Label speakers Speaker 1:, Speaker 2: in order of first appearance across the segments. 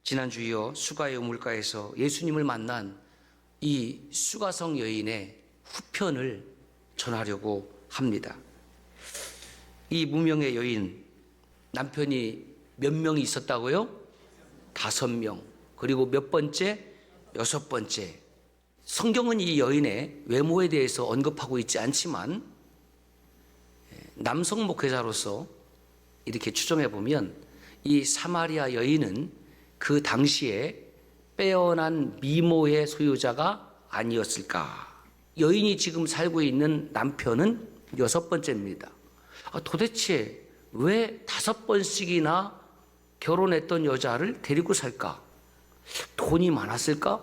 Speaker 1: 지난주 이어 수가의 우물가에서 예수님을 만난 이 수가성 여인의 후편을 전하려고 합니다. 이 무명의 여인, 남편이 몇 명이 있었다고요? 5명. 그리고 몇 번째? 6번째. 성경은 이 여인의 외모에 대해서 언급하고 있지 않지만 남성 목회자로서 이렇게 추정해 보면 이 사마리아 여인은 그 당시에 빼어난 미모의 소유자가 아니었을까. 여인이 지금 살고 있는 남편은 6번째입니다. 도대체 왜 5번씩이나 결혼했던 여자를 데리고 살까? 돈이 많았을까?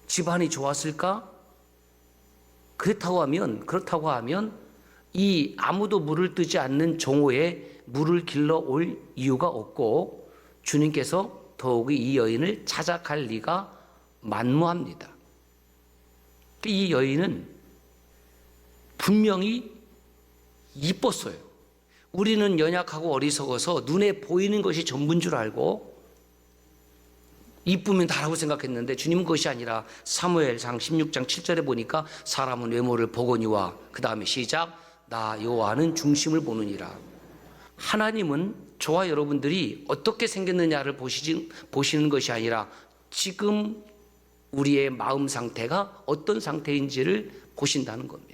Speaker 1: 집안이 좋았을까? 그렇다고 하면 이 아무도 물을 뜨지 않는 종호에 물을 길러 올 이유가 없고 주님께서 더욱이 이 여인을 찾아갈 리가 만무합니다. 이 여인은 분명히 이뻤어요. 우리는 연약하고 어리석어서 눈에 보이는 것이 전부인 줄 알고 이쁘면 다라고 생각했는데 주님은 그것이 아니라 사무엘상 16장 7절에 보니까 사람은 외모를 보거니와 그 다음에 시작, 나 여호와는 중심을 보느니라. 하나님은 저와 여러분들이 어떻게 생겼느냐를 보시는 것이 아니라 지금 우리의 마음 상태가 어떤 상태인지를 보신다는 겁니다.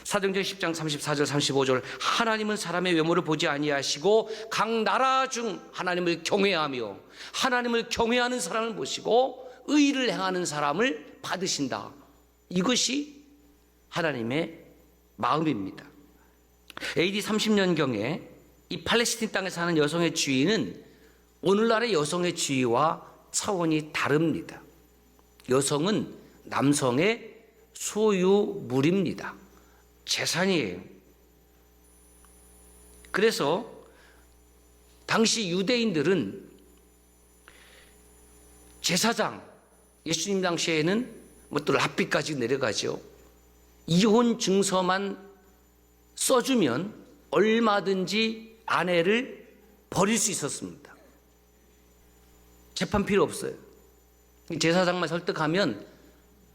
Speaker 1: 사도행전 10장 34절 35절 하나님은 사람의 외모를 보지 아니하시고 각 나라 중 하나님을 경외하며 하나님을 경외하는 사람을 보시고 의를 행하는 사람을 받으신다. 이것이 하나님의 마음입니다. AD 30년경에 이 팔레스틴 땅에 사는 여성의 지위는 오늘날의 여성의 지위와 차원이 다릅니다. 여성은 남성의 소유물입니다. 재산이에요. 그래서 당시 유대인들은 제사장, 예수님 당시에는 또 랍비까지 내려가죠. 이혼 증서만 써주면 얼마든지 아내를 버릴 수 있었습니다. 재판 필요 없어요. 제사장만 설득하면,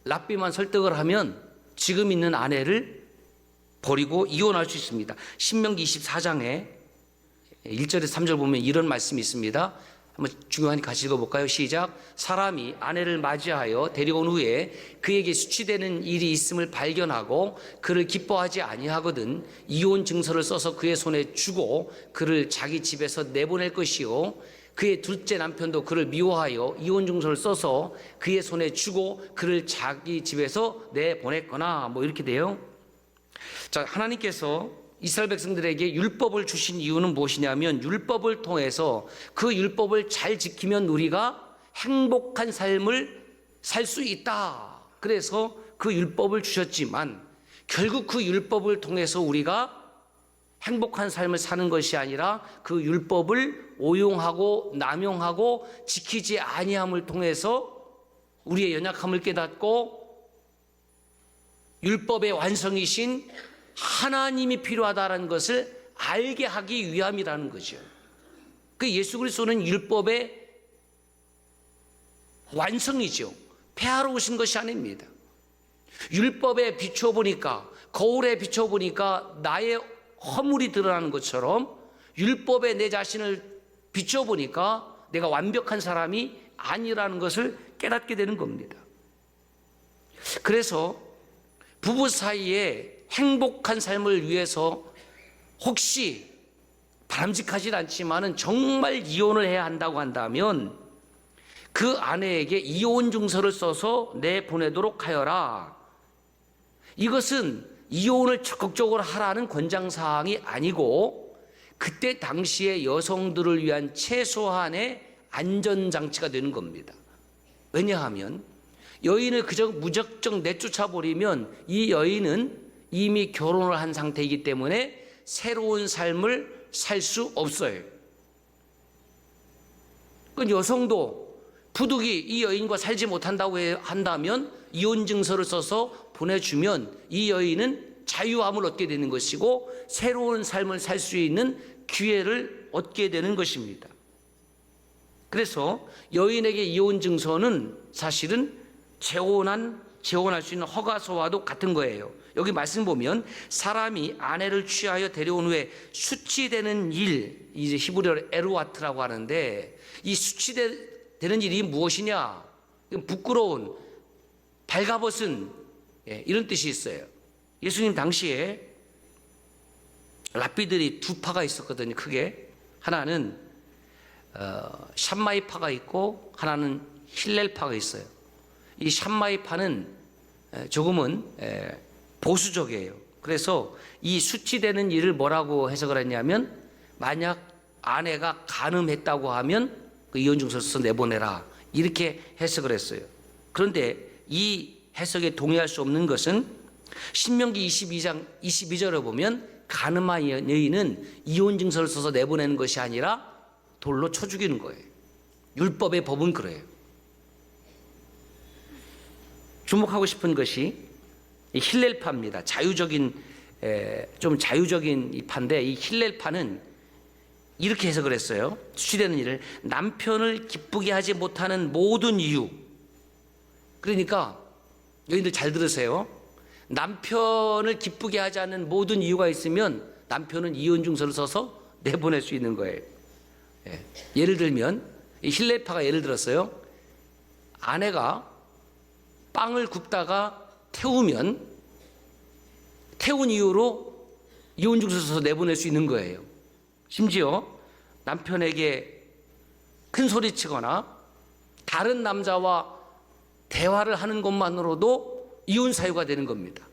Speaker 1: 랍비만 설득을 하면 지금 있는 아내를 버리고 이혼할 수 있습니다. 신명기 24장에 1절에서 3절 보면 이런 말씀이 있습니다. 한번 중요하니 같이 읽어볼까요? 시작. 사람이 아내를 맞이하여 데려온 후에 그에게 수치되는 일이 있음을 발견하고 그를 기뻐하지 아니하거든 이혼 증서를 써서 그의 손에 주고 그를 자기 집에서 내보낼 것이요 그의 둘째 남편도 그를 미워하여 이혼 증서를 써서 그의 손에 주고 그를 자기 집에서 내보냈거나 이렇게 돼요. 자, 하나님께서 이스라엘 백성들에게 율법을 주신 이유는 무엇이냐면 율법을 통해서 그 율법을 잘 지키면 우리가 행복한 삶을 살 수 있다. 그래서 그 율법을 주셨지만 결국 그 율법을 통해서 우리가 행복한 삶을 사는 것이 아니라 그 율법을 오용하고 남용하고 지키지 아니함을 통해서 우리의 연약함을 깨닫고 율법의 완성이신 하나님이 필요하다는 것을 알게 하기 위함이라는 거죠. 그 예수 그리스도는 율법의 완성이죠. 폐하러 오신 것이 아닙니다. 율법에 비춰보니까, 거울에 비춰보니까 나의 허물이 드러나는 것처럼 율법에 내 자신을 비춰보니까 내가 완벽한 사람이 아니라는 것을 깨닫게 되는 겁니다. 그래서 부부 사이에 행복한 삶을 위해서 혹시 바람직하진 않지만은 정말 이혼을 해야 한다고 한다면 그 아내에게 이혼 증서를 써서 내보내도록 하여라. 이것은 이혼을 적극적으로 하라는 권장사항이 아니고 그때 당시의 여성들을 위한 최소한의 안전장치가 되는 겁니다. 왜냐하면 여인을 그저 무작정 내쫓아버리면 이 여인은 이미 결혼을 한 상태이기 때문에 새로운 삶을 살 수 없어요. 그 여성도 부득이 이 여인과 살지 못한다고 한다면 이혼 증서를 써서 보내주면 이 여인은 자유함을 얻게 되는 것이고 새로운 삶을 살 수 있는 기회를 얻게 되는 것입니다. 그래서 여인에게 이혼 증서는 사실은 재혼할 수 있는 허가서와도 같은 거예요. 여기 말씀 보면 사람이 아내를 취하여 데려온 후에 수치되는 일, 이제 히브리어로 에루아트라고 하는데, 이 수치되는 일이 무엇이냐? 부끄러운, 발가벗은, 이런 뜻이 있어요. 예수님 당시에 랍비들이 두 파가 있었거든요. 크게 하나는 샴마이파가 있고 하나는 힐렐파가 있어요. 이 샴마이파는 조금은 보수적이에요. 그래서 이 수치되는 일을 뭐라고 해석을 했냐면, 만약 아내가 간음했다고 하면 그 이혼 증서를 써서 내보내라, 이렇게 해석을 했어요. 그런데 이 해석에 동의할 수 없는 것은 신명기 22장 22절에 보면 간음한 여인은 이혼 증서를 써서 내보내는 것이 아니라 돌로 쳐 죽이는 거예요. 율법의 법은 그래요. 주목하고 싶은 것이 힐렐파입니다. 좀 자유적인 이 파인데, 이 힐렐파는 이렇게 해석을 했어요. 수치되는 일을 남편을 기쁘게 하지 못하는 모든 이유. 그러니까 여러분들 잘 들으세요. 남편을 기쁘게 하지 않는 모든 이유가 있으면 남편은 이혼 증서를 써서 내보낼 수 있는 거예요. 예를 들면 이 힐렐파가 예를 들었어요. 아내가 빵을 굽다가 태운 이유로 이혼 증서 써서 내보낼 수 있는 거예요. 심지어 남편에게 큰 소리치거나 다른 남자와 대화를 하는 것만으로도 이혼 사유가 되는 겁니다.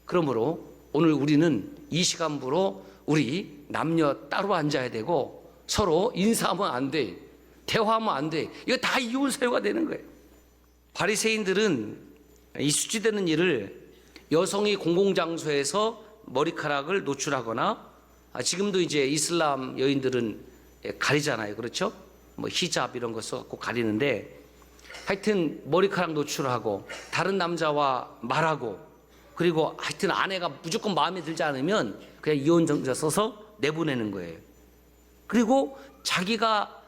Speaker 1: 그러므로 오늘 우리는 이 시간부로 우리 남녀 따로 앉아야 되고, 서로 인사하면 안 돼, 대화하면 안 돼. 이거 다 이혼 사유가 되는 거예요. 바리새인들은 이 수치되는 일을 여성이 공공장소에서 머리카락을 노출하거나, 지금도 이제 이슬람 여인들은 가리잖아요. 그렇죠? 뭐 히잡 이런 거 써갖고 가리는데, 하여튼 머리카락 노출하고 다른 남자와 말하고, 그리고 하여튼 아내가 무조건 마음에 들지 않으면 그냥 이혼 증서 써서 내보내는 거예요. 그리고 자기가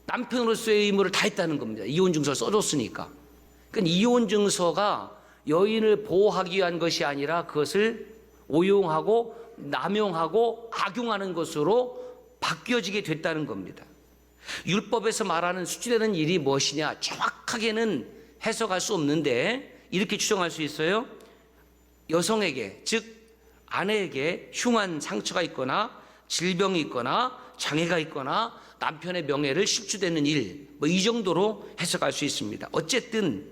Speaker 1: 남편으로서의 의무를 다 했다는 겁니다. 이혼 증서를 써줬으니까. 그러니까 이혼 증서가 여인을 보호하기 위한 것이 아니라 그것을 오용하고 남용하고 악용하는 것으로 바뀌어지게 됐다는 겁니다. 율법에서 말하는 수치되는 일이 무엇이냐, 정확하게는 해석할 수 없는데 이렇게 추정할 수 있어요. 여성에게, 즉 아내에게 흉한 상처가 있거나 질병이 있거나 장애가 있거나 남편의 명예를 실추되는 일, 뭐 이 정도로 해석할 수 있습니다. 어쨌든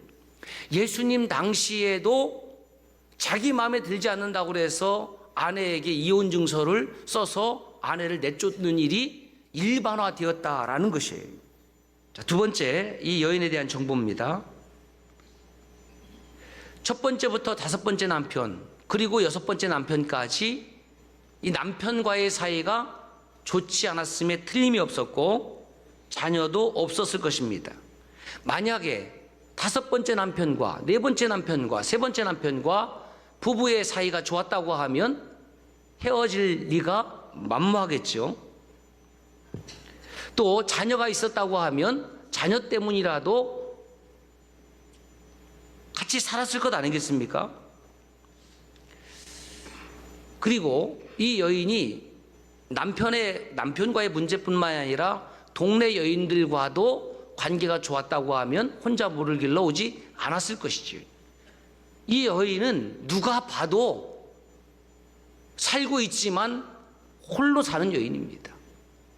Speaker 1: 예수님 당시에도 자기 마음에 들지 않는다고 해서 아내에게 이혼 증서를 써서 아내를 내쫓는 일이 일반화되었다라는 것이에요. 자, 두 번째, 이 여인에 대한 정보입니다. 첫 번째부터 다섯 번째 남편, 그리고 여섯 번째 남편까지 이 남편과의 사이가 좋지 않았음에 틀림이 없었고 자녀도 없었을 것입니다. 만약에 다섯 번째 남편과 네 번째 남편과 세 번째 남편과 부부의 사이가 좋았다고 하면 헤어질 리가 만무하겠죠. 또 자녀가 있었다고 하면 자녀 때문이라도 같이 살았을 것 아니겠습니까? 그리고 이 여인이 남편과의 문제뿐만 아니라 동네 여인들과도 관계가 좋았다고 하면 혼자 물을 길러 오지 않았을 것이지. 이 여인은 누가 봐도 살고 있지만 홀로 사는 여인입니다.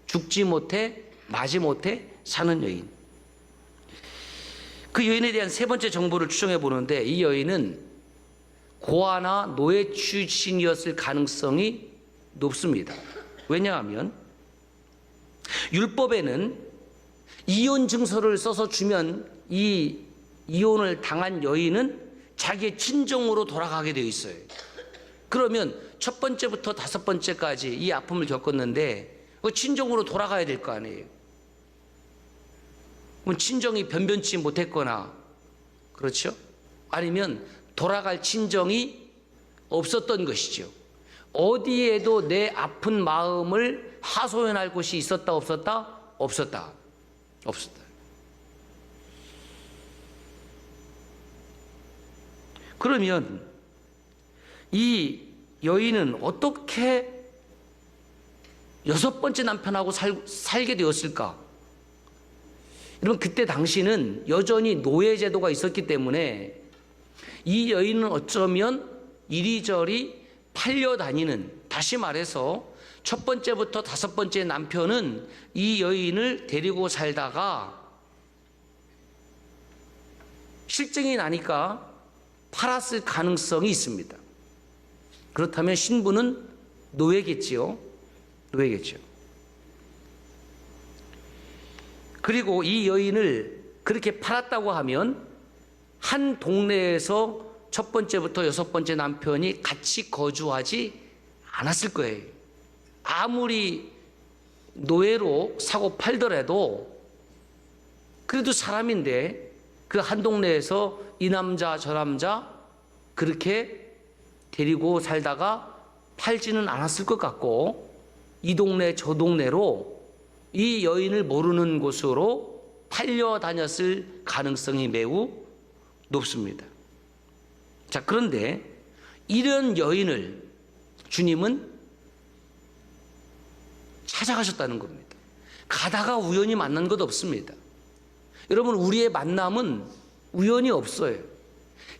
Speaker 1: 죽지 못해 마지 못해 사는 여인. 그 여인에 대한 세 번째 정보를 추정해 보는데, 이 여인은 고아나 노예 출신이었을 가능성이 높습니다. 왜냐하면 율법에는 이혼 증서를 써서 주면 이 이혼을 당한 여인은 자기의 친정으로 돌아가게 되어 있어요. 그러면 첫 번째부터 다섯 번째까지 이 아픔을 겪었는데 그 친정으로 돌아가야 될 거 아니에요. 그럼 친정이 변변치 못했거나, 그렇죠? 아니면 돌아갈 친정이 없었던 것이죠. 어디에도 내 아픈 마음을 하소연할 곳이 있었다 없었다? 없었다. 없었다. 그러면 이 여인은 어떻게 여섯 번째 남편하고 살게 되었을까? 여러분, 그때 당시는 여전히 노예제도가 있었기 때문에 이 여인은 어쩌면 이리저리 팔려다니는, 다시 말해서 첫 번째부터 다섯 번째 남편은 이 여인을 데리고 살다가 실증이 나니까 팔았을 가능성이 있습니다. 그렇다면 신부는 노예겠지요. 노예겠죠. 그리고 이 여인을 그렇게 팔았다고 하면 한 동네에서 첫 번째부터 여섯 번째 남편이 같이 거주하지 않았을 거예요. 아무리 노예로 사고 팔더라도 그래도 사람인데 그 한 동네에서 이 남자 저 남자 그렇게 데리고 살다가 팔지는 않았을 것 같고, 이 동네 저 동네로 이 여인을 모르는 곳으로 팔려다녔을 가능성이 매우 높습니다. 자, 그런데 이런 여인을 주님은 찾아가셨다는 겁니다. 가다가 우연히 만난 것 없습니다. 여러분, 우리의 만남은 우연이 없어요.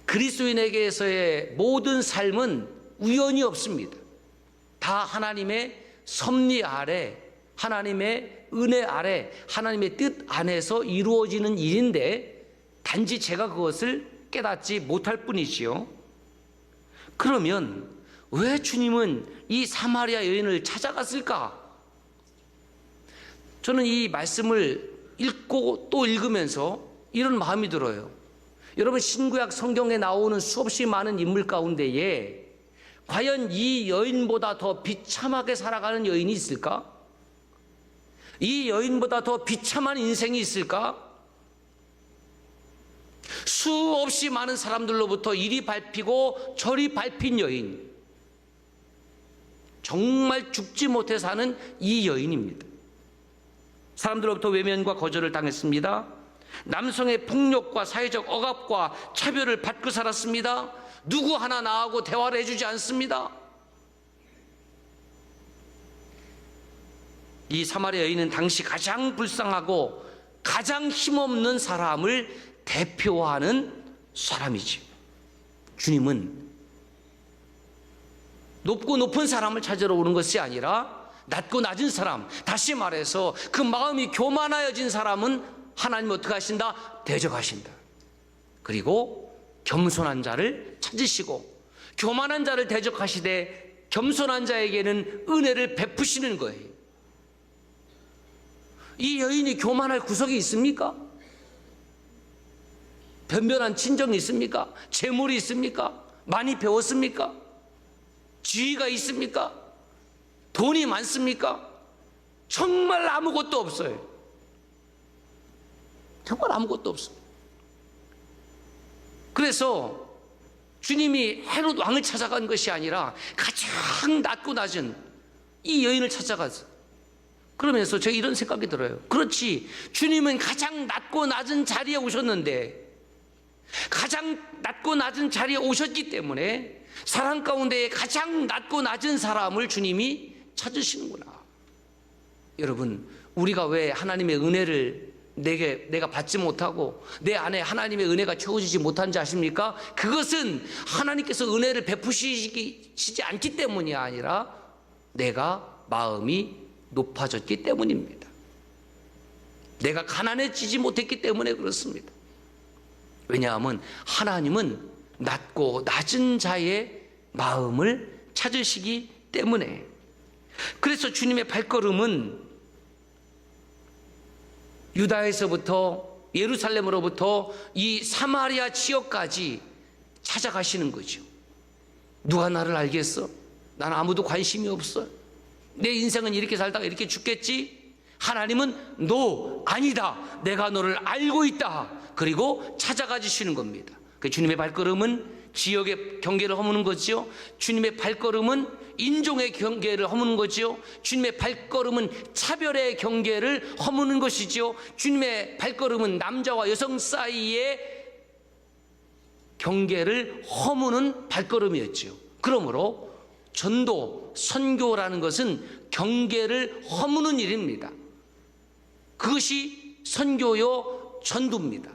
Speaker 1: 그리스도인에게서의 모든 삶은 우연이 없습니다. 다 하나님의 섭리 아래, 하나님의 은혜 아래, 하나님의 뜻 안에서 이루어지는 일인데 단지 제가 그것을 깨닫지 못할 뿐이지요. 그러면 왜 주님은 이 사마리아 여인을 찾아갔을까? 저는 이 말씀을 읽고 또 읽으면서 이런 마음이 들어요. 여러분, 신구약 성경에 나오는 수없이 많은 인물 가운데에 과연 이 여인보다 더 비참하게 살아가는 여인이 있을까? 이 여인보다 더 비참한 인생이 있을까? 수없이 많은 사람들로부터 이리 밟히고 저리 밟힌 여인, 정말 죽지 못해 사는 이 여인입니다. 사람들로부터 외면과 거절을 당했습니다. 남성의 폭력과 사회적 억압과 차별을 받고 살았습니다. 누구 하나 나하고 대화를 해주지 않습니다. 이 사마리아 여인은 당시 가장 불쌍하고 가장 힘없는 사람을 대표하는 사람이지. 주님은 높고 높은 사람을 찾으러 오는 것이 아니라 낮고 낮은 사람, 다시 말해서 그 마음이 교만하여진 사람은 하나님 어떻게 하신다? 대적하신다. 그리고 겸손한 자를 찾으시고 교만한 자를 대적하시되 겸손한 자에게는 은혜를 베푸시는 거예요. 이 여인이 교만할 구석이 있습니까? 변변한 친정이 있습니까? 재물이 있습니까? 많이 배웠습니까? 지위가 있습니까? 돈이 많습니까? 정말 아무것도 없어요. 정말 아무것도 없습니다. 그래서 주님이 헤롯 왕을 찾아간 것이 아니라 가장 낮고 낮은 이 여인을 찾아가서, 그러면서 제가 이런 생각이 들어요. 그렇지, 주님은 가장 낮고 낮은 자리에 오셨는데, 가장 낮고 낮은 자리에 오셨기 때문에 사람 가운데 가장 낮고 낮은 사람을 주님이 찾으시는구나. 여러분, 우리가 왜 하나님의 은혜를 내가 받지 못하고 내 안에 하나님의 은혜가 채워지지 못한지 아십니까? 그것은 하나님께서 은혜를 베푸시지 않기 때문이 아니라 내가 마음이 높아졌기 때문입니다. 내가 가난해지지 못했기 때문에 그렇습니다. 왜냐하면 하나님은 낮고 낮은 자의 마음을 찾으시기 때문에. 그래서 주님의 발걸음은 유다에서부터 예루살렘으로부터 이 사마리아 지역까지 찾아가시는 거죠. 누가 나를 알겠어? 난 아무도 관심이 없어. 내 인생은 이렇게 살다가 이렇게 죽겠지? 하나님은 너 아니다. 내가 너를 알고 있다. 그리고 찾아가 주시는 겁니다. 그 주님의 발걸음은 지역의 경계를 허무는 거지요. 주님의 발걸음은 인종의 경계를 허무는 거지요. 주님의 발걸음은 차별의 경계를 허무는 것이지요. 주님의 발걸음은 남자와 여성 사이의 경계를 허무는 발걸음이었지요. 그러므로 전도, 선교라는 것은 경계를 허무는 일입니다. 그것이 선교요 전도입니다.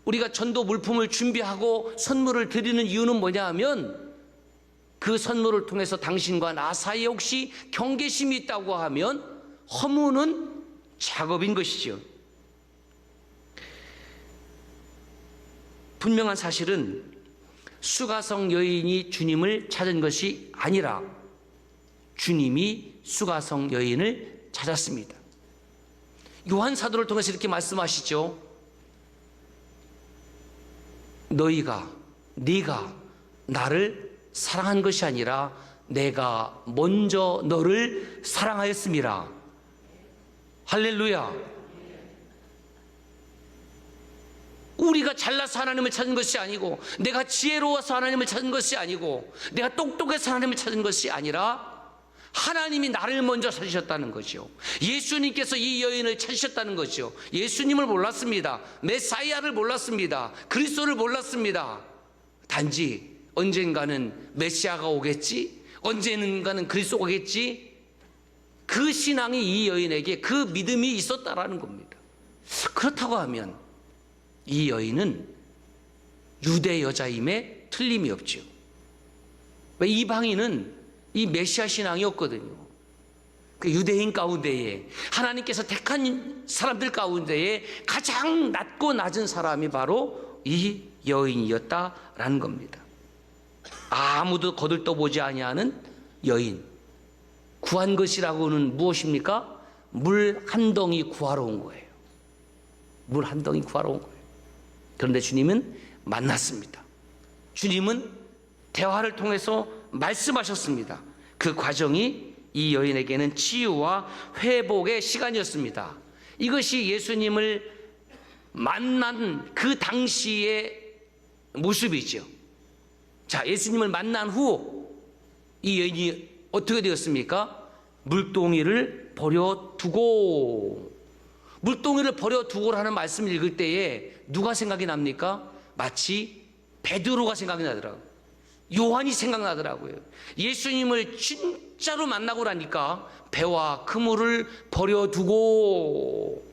Speaker 1: 우리가 전도 물품을 준비하고 선물을 드리는 이유는 뭐냐 하면 그 선물을 통해서 당신과 나 사이에 혹시 경계심이 있다고 하면 허무는 작업인 것이죠. 분명한 사실은 수가성 여인이 주님을 찾은 것이 아니라 주님이 수가성 여인을 찾았습니다. 요한 사도를 통해서 이렇게 말씀하시죠. 네가 나를 사랑한 것이 아니라 내가 먼저 너를 사랑하였음이라. 할렐루야. 우리가 잘나서 하나님을 찾은 것이 아니고, 내가 지혜로워서 하나님을 찾은 것이 아니고, 내가 똑똑해서 하나님을 찾은 것이 아니라 하나님이 나를 먼저 찾으셨다는 거죠. 예수님께서 이 여인을 찾으셨다는 거죠. 예수님을 몰랐습니다. 메사이아를 몰랐습니다. 그리스도를 몰랐습니다. 단지 언젠가는 메시아가 오겠지, 언젠가는 그리스도가 오겠지, 그 신앙이 이 여인에게 그 믿음이 있었다라는 겁니다. 그렇다고 하면 이 여인은 유대 여자임에 틀림이 없죠. 왜? 이방인은 이 메시아 신앙이 없거든요. 그 유대인 가운데에 하나님께서 택한 사람들 가운데에 가장 낮고 낮은 사람이 바로 이 여인이었다라는 겁니다. 아무도 거들떠보지 아니하는 여인. 구한 것이라고는 무엇입니까? 물 한 덩이 구하러 온 거예요. 물 한 덩이 구하러 온 거예요. 그런데 주님은 만났습니다. 주님은 대화를 통해서 말씀하셨습니다. 그 과정이 이 여인에게는 치유와 회복의 시간이었습니다. 이것이 예수님을 만난 그 당시의 모습이죠. 자, 예수님을 만난 후 이 여인이 어떻게 되었습니까? 물동이를 버려두고. 물동이를 버려두고라는 말씀을 읽을 때에 누가 생각이 납니까? 마치 베드로가 생각이 나더라고요. 요한이 생각나더라고요. 예수님을 진짜로 만나고 나니까 배와 그물을 버려두고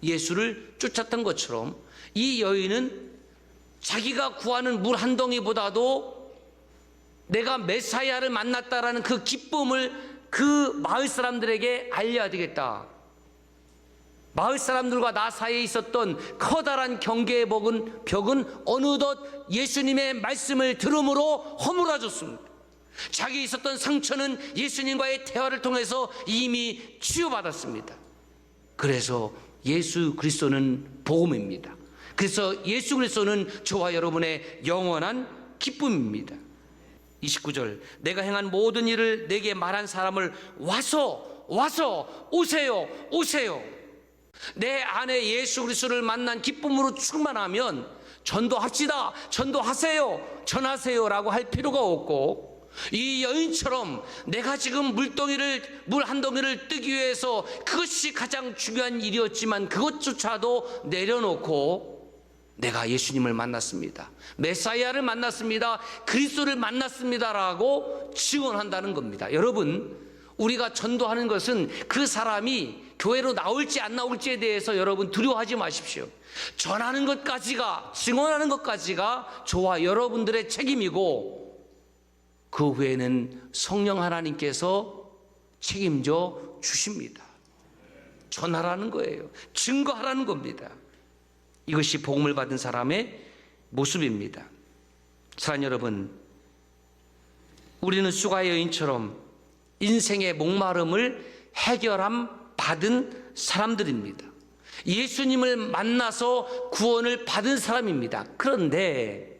Speaker 1: 예수를 쫓았던 것처럼 이 여인은 자기가 구하는 물 한 덩이보다도 내가 메사야를 만났다라는 그 기쁨을 그 마을 사람들에게 알려야 되겠다. 마을 사람들과 나 사이에 있었던 커다란 경계의 벽은 어느덧 예수님의 말씀을 들음으로 허물어졌습니다. 자기 있었던 상처는 예수님과의 대화를 통해서 이미 치유받았습니다. 그래서 예수 그리스도는 복음입니다. 그래서 예수 그리스도는 저와 여러분의 영원한 기쁨입니다. 29절, 내가 행한 모든 일을 내게 말한 사람을 와서 오세요. 내 안에 예수 그리스도를 만난 기쁨으로 충만하면 전도합시다, 전하세요라고 할 필요가 없고, 이 여인처럼 내가 지금 물 한 덩이를 뜨기 위해서 그것이 가장 중요한 일이었지만 그것조차도 내려놓고 내가 예수님을 만났습니다, 메사이아를 만났습니다, 그리스도를 만났습니다라고 증언한다는 겁니다. 여러분, 우리가 전도하는 것은 그 사람이 교회로 나올지 안 나올지에 대해서 여러분 두려워하지 마십시오. 전하는 것까지가, 증언하는 것까지가 저와 여러분들의 책임이고, 그 후에는 성령 하나님께서 책임져 주십니다. 전하라는 거예요. 증거하라는 겁니다. 이것이 복음을 받은 사람의 모습입니다. 사랑하는 여러분, 우리는 수가 여인처럼 인생의 목마름을 해결함 받은 사람들입니다. 예수님을 만나서 구원을 받은 사람입니다. 그런데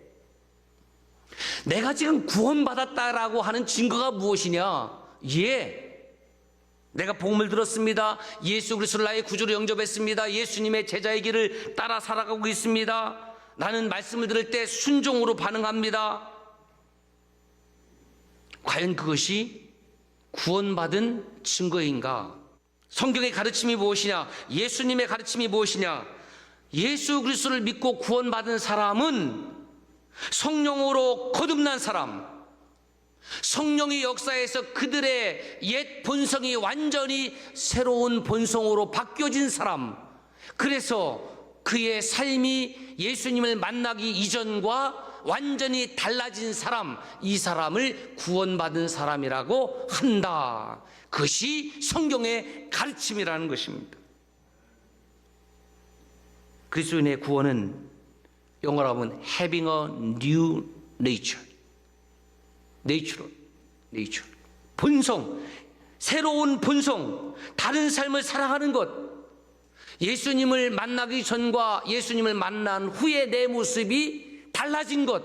Speaker 1: 내가 지금 구원받았다라고 하는 증거가 무엇이냐? 내가 복음을 들었습니다. 예수 그리스도를 나의 구주로 영접했습니다. 예수님의 제자의 길을 따라 살아가고 있습니다. 나는 말씀을 들을 때 순종으로 반응합니다. 과연 그것이 구원받은 증거인가? 성경의 가르침이 무엇이냐? 예수님의 가르침이 무엇이냐? 예수 그리스도를 믿고 구원받은 사람은 성령으로 거듭난 사람, 성령의 역사에서 그들의 옛 본성이 완전히 새로운 본성으로 바뀌어진 사람, 그래서 그의 삶이 예수님을 만나기 이전과 완전히 달라진 사람, 이 사람을 구원받은 사람이라고 한다. 그것이 성경의 가르침이라는 것입니다. 그리스도인의 구원은 영어로 하면 having a new nature, 본성, 새로운 본성, 다른 삶을 살아가는 것. 예수님을 만나기 전과 예수님을 만난 후의 내 모습이 달라진 것.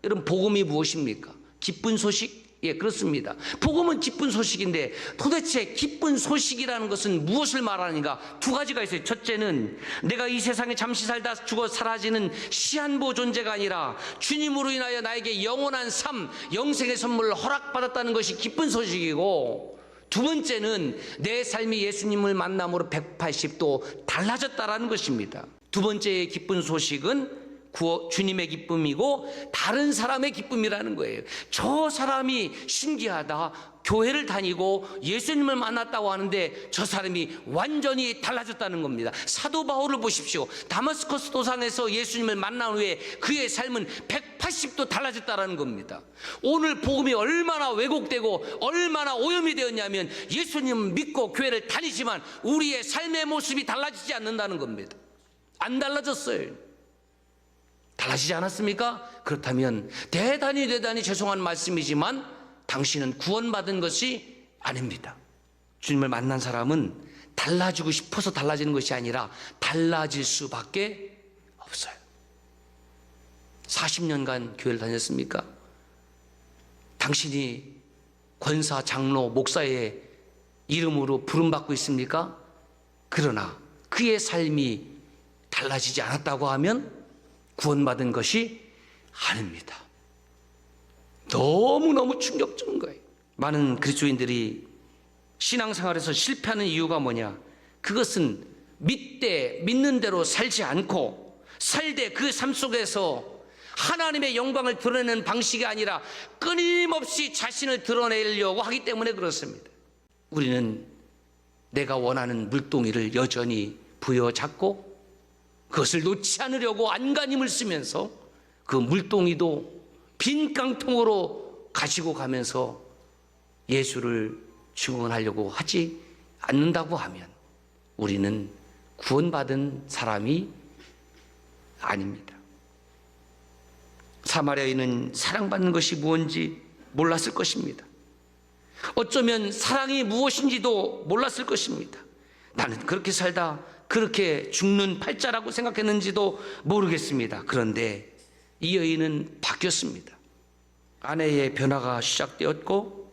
Speaker 1: 여러분, 복음이 무엇입니까? 기쁜 소식? 예, 그렇습니다. 복음은 기쁜 소식인데 도대체 기쁜 소식이라는 것은 무엇을 말하는가? 두 가지가 있어요. 첫째는 내가 이 세상에 잠시 살다 죽어 사라지는 시한부 존재가 아니라 주님으로 인하여 나에게 영원한 삶, 영생의 선물을 허락받았다는 것이 기쁜 소식이고, 두 번째는 내 삶이 예수님을 만남으로 180도 달라졌다라는 것입니다. 두 번째의 기쁜 소식은 주님의 기쁨이고 다른 사람의 기쁨이라는 거예요. 저 사람이 신기하다, 교회를 다니고 예수님을 만났다고 하는데 저 사람이 완전히 달라졌다는 겁니다. 사도 바울을 보십시오. 다마스커스 도상에서 예수님을 만난 후에 그의 삶은 180도 달라졌다는 겁니다. 오늘 복음이 얼마나 왜곡되고 얼마나 오염이 되었냐면 예수님을 믿고 교회를 다니지만 우리의 삶의 모습이 달라지지 않는다는 겁니다. 안 달라졌어요. 달라지지 않았습니까? 그렇다면 대단히 죄송한 말씀이지만 당신은 구원받은 것이 아닙니다. 주님을 만난 사람은 달라지고 싶어서 달라지는 것이 아니라 달라질 수밖에 없어요. 40년간 교회를 다녔습니까? 당신이 권사, 장로, 목사의 이름으로 부름받고 있습니까? 그러나 그의 삶이 달라지지 않았다고 하면 구원받은 것이 아닙니다. 너무너무 충격적인 거예요. 많은 그리스도인들이 신앙생활에서 실패하는 이유가 뭐냐? 그것은 믿는 대로 살지 않고 살되 그 삶 속에서 하나님의 영광을 드러내는 방식이 아니라 끊임없이 자신을 드러내려고 하기 때문에 그렇습니다. 우리는 내가 원하는 물동이를 여전히 부여잡고 그것을 놓지 않으려고 안간힘을 쓰면서 그 물동이도 빈 깡통으로 가지고 가면서 예수를 증언하려고 하지 않는다고 하면 우리는 구원받은 사람이 아닙니다. 사마리아인은 사랑받는 것이 무엇인지 몰랐을 것입니다. 어쩌면 사랑이 무엇인지도 몰랐을 것입니다. 나는 그렇게 살다 그렇게 죽는 팔자라고 생각했는지도 모르겠습니다. 그런데 이 여인은 바뀌었습니다. 아내의 변화가 시작되었고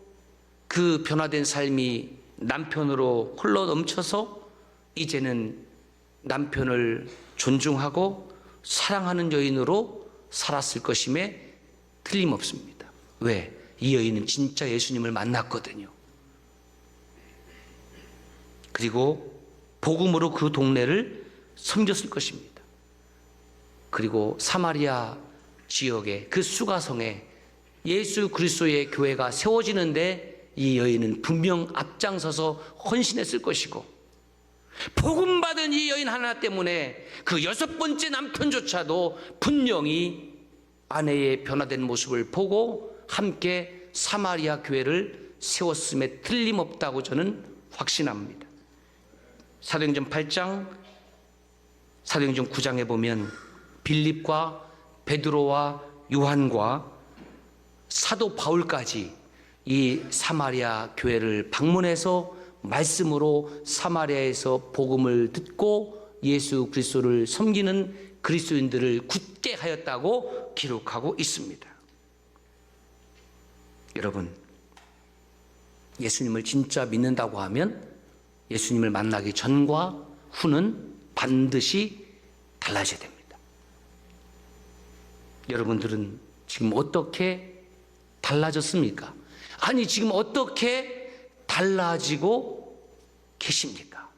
Speaker 1: 그 변화된 삶이 남편으로 흘러 넘쳐서 이제는 남편을 존중하고 사랑하는 여인으로 살았을 것임에 틀림없습니다. 왜? 이 여인은 진짜 예수님을 만났거든요. 그리고 복음으로 그 동네를 섬겼을 것입니다. 그리고 사마리아 지역의 그 수가성에 예수 그리스도의 교회가 세워지는데 이 여인은 분명 앞장서서 헌신했을 것이고, 복음 받은 이 여인 하나 때문에 그 6번째 남편조차도 분명히 아내의 변화된 모습을 보고 함께 사마리아 교회를 세웠음에 틀림없다고 저는 확신합니다. 사도행전 8장, 사도행전 9장에 보면 빌립과 베드로와 요한과 사도 바울까지 이 사마리아 교회를 방문해서 말씀으로 사마리아에서 복음을 듣고 예수 그리스도를 섬기는 그리스도인들을 굳게 하였다고 기록하고 있습니다. 여러분, 예수님을 진짜 믿는다고 하면 예수님을 만나기 전과 후는 반드시 달라져야 됩니다. 여러분들은 지금 어떻게 달라졌습니까? 아니, 지금 어떻게 달라지고 계십니까?